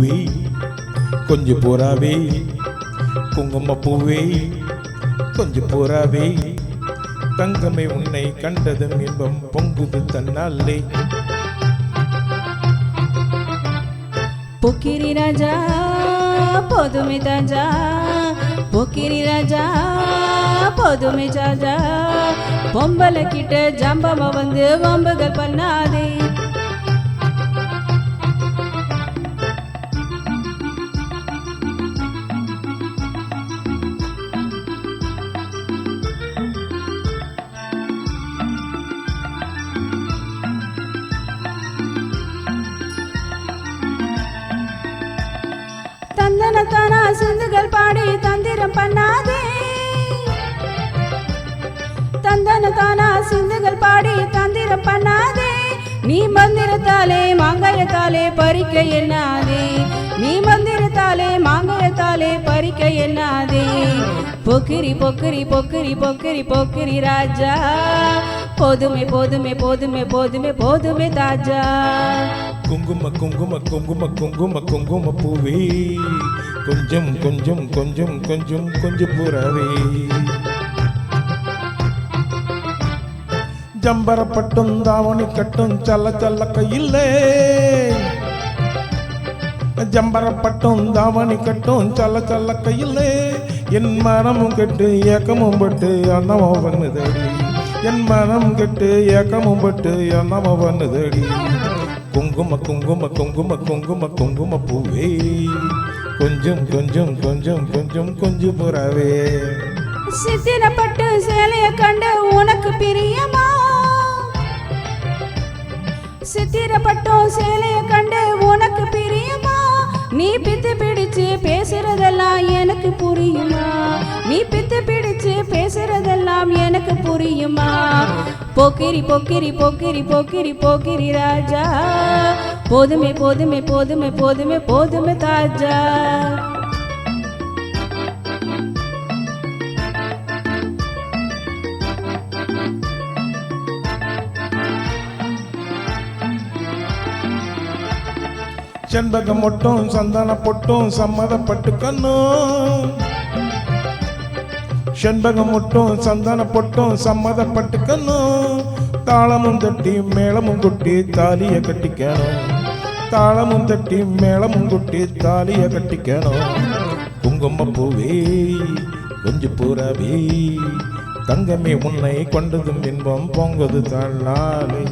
பூவே கொஞ்சம் போறாவே குங்கும பூவே கொஞ்சம் போறாவே தங்கமே உன்னை கண்டதும் இன்பம் பொங்குது தன்னாலே பொக்கிரி ராஜா போதுமே தாஜா பொக்கிரி ராஜா போதுமே சாஜா பொம்பளை கிட்ட ஜம்பமா வந்து வம்புகள் பண்ணாதே தந்தனத்தானா சிந்துகள் பாடி தந்திரம் பண்ணாதே தந்தனத்தானா சிந்துகள் பாடி தந்திரம் பண்ணாதே நீ மந்திரத்தாலே மாங்காயத்தாலே பறிக்க எண்ணாதே நீ மந்திரத்தாலே மாங்காயத்தாலே பறிக்க எண்ணாதே பொக்கிரி பொக்கிரி பொக்கிரி பொக்கிரி பொக்கிரி ராஜா போதுமே போதுமே போதுமே போதுமே போதுமே தாஜா குங்கும குங்கும குங்கும குங்கும குங்கும பூவே கொஞ்சம் கொஞ்சம் கொஞ்சம் கொஞ்சம் கொஞ்சம் புறவே ஜம்பரப்பட்டும் தாவணி கட்டும் சல்ல சல்ல கையில்லே ஜம்பரப்பட்டும் தாவணி கட்டும் சல்ல சல்ல கையில்லே என் மனமும் கெட்டு ஏக்கமும் பட்டு அன்னமோ பண்ணுதடி என் மனம் கெட்டு ஏக்கமும் பட்டு அன்னமோ பண்ணுதடி குங்கும குங்கும குங்கும குங்கும குங்கும பூவே கொஞ்சம் கொஞ்சம் கொஞ்சம் கொஞ்சம் கொஞ்சம் புறவே சித்திரப்பட்டு சேலைய கண்டு உனக்கு பிரியமா சித்திரப்பட்டும் சேலைய கண்டு உனக்கு பிரியமா நீ பித்து பிடிச்சு பேசுறதெல்லாம் எனக்கு புரியுமா நீ பித்து பிடிச்சு பேசுறதெல்லாம் எனக்கு புரியுமா பொக்கிரி பொக்கிரி பொக்கிரி பொக்கிரி பொக்கிரி ராஜா போதுமே போதுமே போதுமே போதுமே போதுமே தாஜா செண்பகம் மொட்டும் சந்தன பொட்டும் சம்மதப்பட்டுக்கணும் செண்பகம் மொட்டும் சந்தன பொட்டும் சம்மதப்பட்டுக்கணும் தாளமும் தட்டி மேளமும் கொட்டி தாலிய கட்டிக்கணும் தாளமும் தட்டி மேளமும் கொட்டி தாலிய கட்டிக்கணும் குங்கும பூவே கொஞ்சம் பூராவே தங்கமே உன்னை கொண்டதும் இன்பம் பொங்குது தன்னாலே